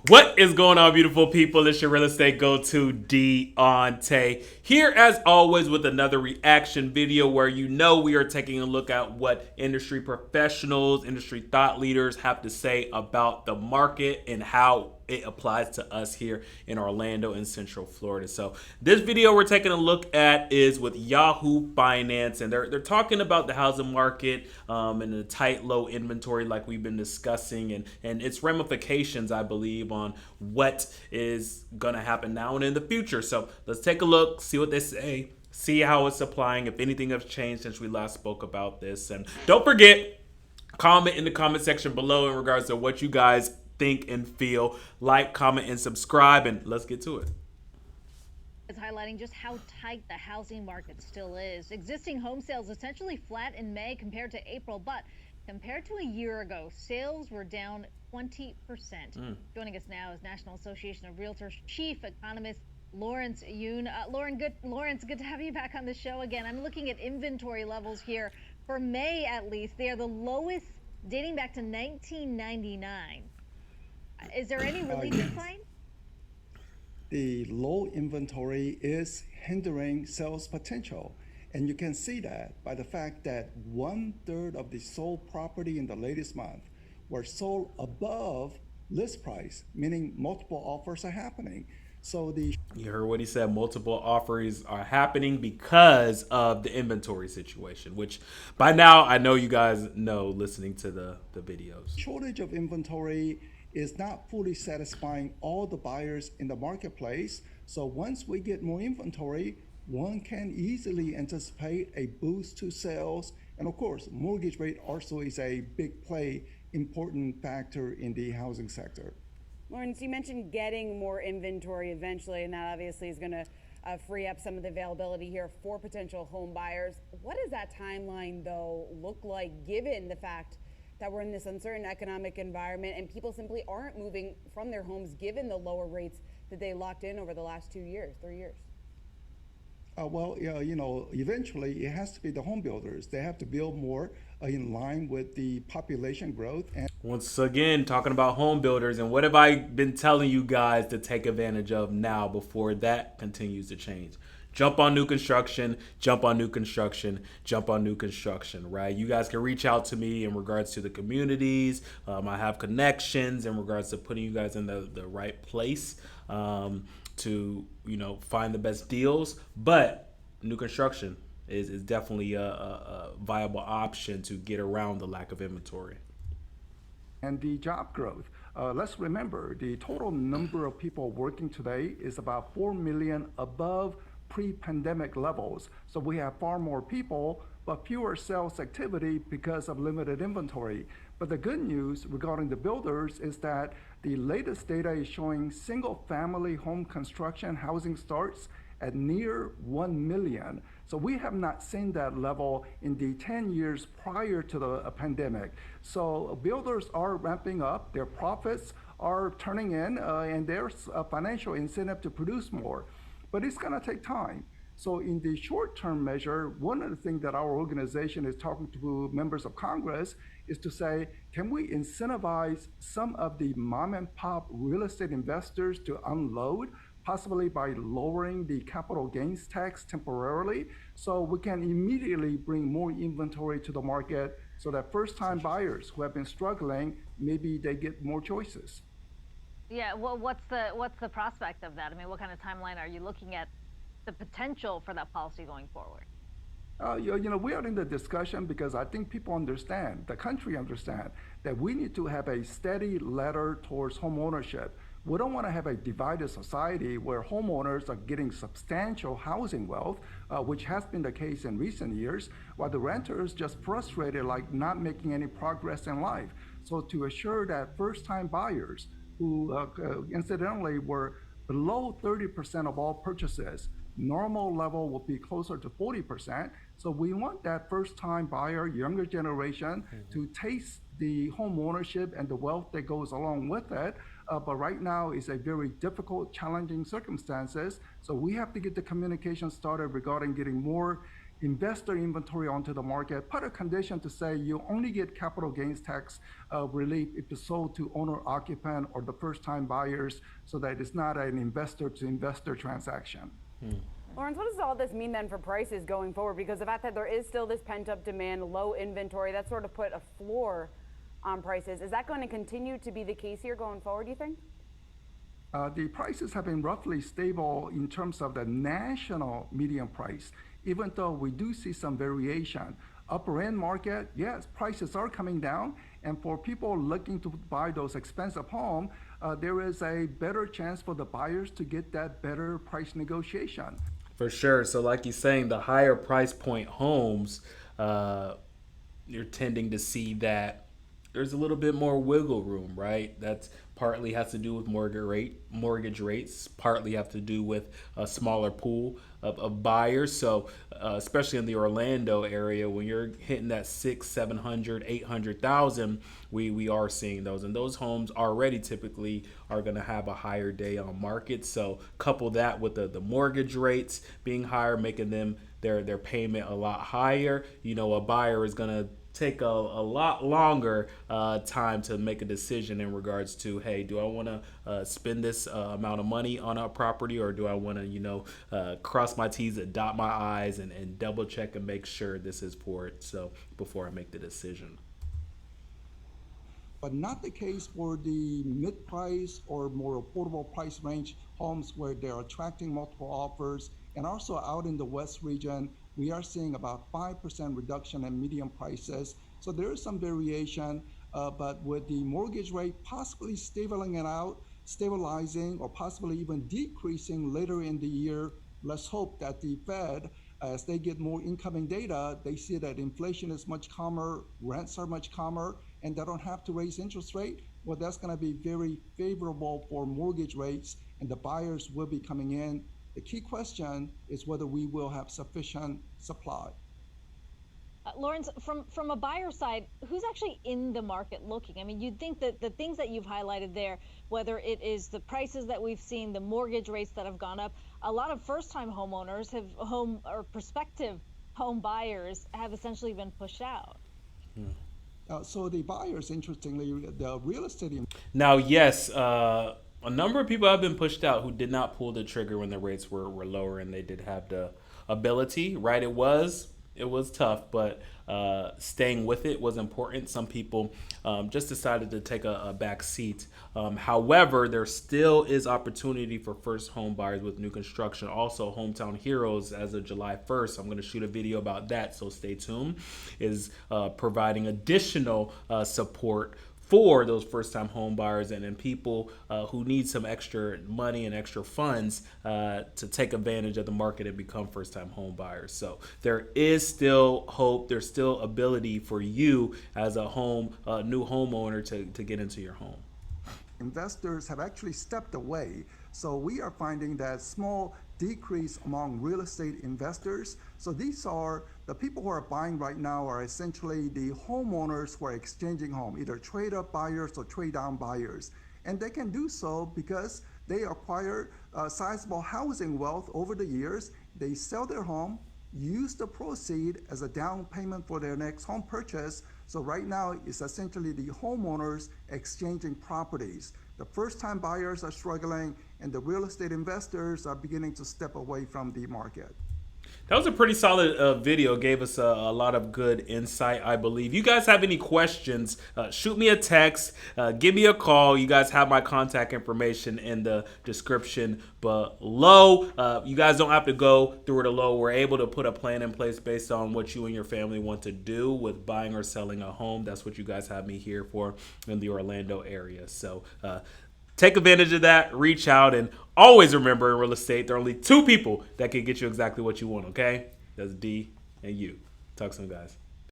What is going on, beautiful people? It's your real estate go-to Deontay here, as always, with another reaction video where we are taking a look at what industry professionals, industry thought leaders have to say about the market and how it applies to us here in Orlando and Central Florida. So this video we're taking a look at is with Yahoo Finance, and they're talking about the housing market and the tight low inventory like we've been discussing, and its ramifications, I believe, on what is gonna happen now and in the future. So let's take a look, see what they say, see how it's applying, if anything has changed since we last spoke about this. And don't forget, comment in the comment section below in regards to what you guys think and feel. Like, comment, and subscribe, and let's get to it. Is highlighting just how tight the housing market still is. Existing home sales essentially flat in May compared to April, but compared to a year ago, sales were down 20%. Joining us now is National Association of Realtors Chief Economist Lawrence Yun. Lawrence, good to have you back on the show again. I'm looking at inventory levels here for May, at least. They are the lowest dating back to 1999. Is there any relief in sight? The low inventory is hindering sales potential. And you can see that by the fact that 1/3 of the sold property in the latest month were sold above list price, meaning multiple offers are happening. So you heard what he said. Multiple offers are happening because of the inventory situation, which by now I know you guys know listening to the videos. Shortage of inventory is not fully satisfying all the buyers in the marketplace. So once we get more inventory, one can easily anticipate a boost to sales. And of course, mortgage rate also is a big important factor in the housing sector. Lawrence, you mentioned getting more inventory eventually, and that obviously is going to free up some of the availability here for potential home buyers. What does that timeline, though, look like given the fact that we're in this uncertain economic environment and people simply aren't moving from their homes given the lower rates that they locked in over the last 2 years, 3 years? Eventually it has to be the home builders. They have to build more in line with the population growth. And once again, talking about home builders, and what have I been telling you guys to take advantage of now before that continues to change? Jump on new construction, jump on new construction, jump on new construction, right? You guys can reach out to me in regards to the communities. I have connections in regards to putting you guys in the right place to, find the best deals. But new construction is definitely a viable option to get around the lack of inventory. And the job growth. Let's remember, the total number of people working today is about 4 million above pre-pandemic levels. So we have far more people, but fewer sales activity because of limited inventory. But the good news regarding the builders is that the latest data is showing single-family home construction housing starts at near 1 million. So we have not seen that level in the 10 years prior to the pandemic. So builders are ramping up, their profits are turning in, and there's a financial incentive to produce more. But it's gonna take time. So in the short-term measure, one of the things that our organization is talking to members of Congress is to say, can we incentivize some of the mom and pop real estate investors to unload, possibly by lowering the capital gains tax temporarily, so we can immediately bring more inventory to the market so that first-time buyers who have been struggling, maybe they get more choices. Yeah, well, what's the prospect of that? I mean, what kind of timeline are you looking at the potential for that policy going forward? We are in the discussion because I think people understand, the country understand, that we need to have a steady ladder towards home ownership. We don't want to have a divided society where homeowners are getting substantial housing wealth, which has been the case in recent years, while the renters just frustrated, like not making any progress in life. So to assure that first-time buyers who incidentally were below 30% of all purchases, normal level will be closer to 40%. So we want that first-time buyer, younger generation, to taste the home ownership and the wealth that goes along with it. But right now it's a very difficult, challenging circumstances. So we have to get the communication started regarding getting more investor inventory onto the market, put a condition to say you only get capital gains tax relief if it's sold to owner occupant or the first time buyers, so that it's not an investor to investor transaction. Lawrence, what does all this mean then for prices going forward? Because the fact that there is still this pent up demand, low inventory, that sort of put a floor on prices. Is that going to continue to be the case here going forward, do you think? The prices have been roughly stable in terms of the national median price, even though we do see some variation. Upper end market, yes, prices are coming down, and for people looking to buy those expensive homes, there is a better chance for the buyers to get that better price negotiation. For sure. So like you're saying, the higher price point homes, you're tending to see that there's a little bit more wiggle room, right? That's partly has to do with mortgage rates, partly have to do with a smaller pool of buyers. So especially in the Orlando area, when you're hitting that 600, 700, 800,000, we are seeing those, and those homes already typically are going to have a higher day on market. So couple that with the mortgage rates being higher, making them their payment a lot higher. You know, a buyer is going to take a lot longer time to make a decision in regards to, hey, do I want to spend this amount of money on a property, or do I want to, cross my T's and dot my I's and double check and make sure this is for it, so before I make the decision. But not the case for the mid-price or more affordable price range homes where they're attracting multiple offers. And also out in the West region, we are seeing about 5% reduction in median prices. So there is some variation, but with the mortgage rate possibly stabilizing or possibly even decreasing later in the year, let's hope that the Fed, as they get more incoming data, they see that inflation is much calmer, rents are much calmer, and they don't have to raise interest rate. Well, that's going to be very favorable for mortgage rates, and the buyers will be coming in. The key question is whether we will have sufficient supply. Lawrence, from a buyer side, who's actually in the market looking? I mean, you'd think that the things that you've highlighted there, whether it is the prices that we've seen, the mortgage rates that have gone up, a lot of first-time homeowners or prospective home buyers have essentially been pushed out. So the buyers, interestingly, the real estate. Now, yes, a number of people have been pushed out who did not pull the trigger when the rates were lower, and they did have the ability, right? It was tough, but staying with it was important. Some people just decided to take a back seat. However, there still is opportunity for first home buyers with new construction. Also, Hometown Heroes, as of July 1st, I'm going to shoot a video about that, so stay tuned, is providing additional support for those first-time home buyers and people who need some extra money and extra funds to take advantage of the market and become first-time home buyers. So there is still hope. There's still ability for you as a new homeowner to get into your home. Investors have actually stepped away. So we are finding that small decrease among real estate investors. So these are the people who are buying right now are essentially the homeowners who are exchanging home, either trade up buyers or trade down buyers. And they can do so because they acquire sizable housing wealth over the years. They sell their home, use the proceed as a down payment for their next home purchase. So right now it's essentially the homeowners exchanging properties. The first-time buyers are struggling, and the real estate investors are beginning to step away from the market. That was a pretty solid video. Gave us a lot of good insight, I believe. You guys have any questions, shoot me a text, give me a call. You guys have my contact information in the description below. You guys don't have to go through it alone. We're able to put a plan in place based on what you and your family want to do with buying or selling a home. That's what you guys have me here for in the Orlando area. So take advantage of that, reach out, and always remember in real estate, there are only two people that can get you exactly what you want, okay? That's D and you. Talk soon, guys.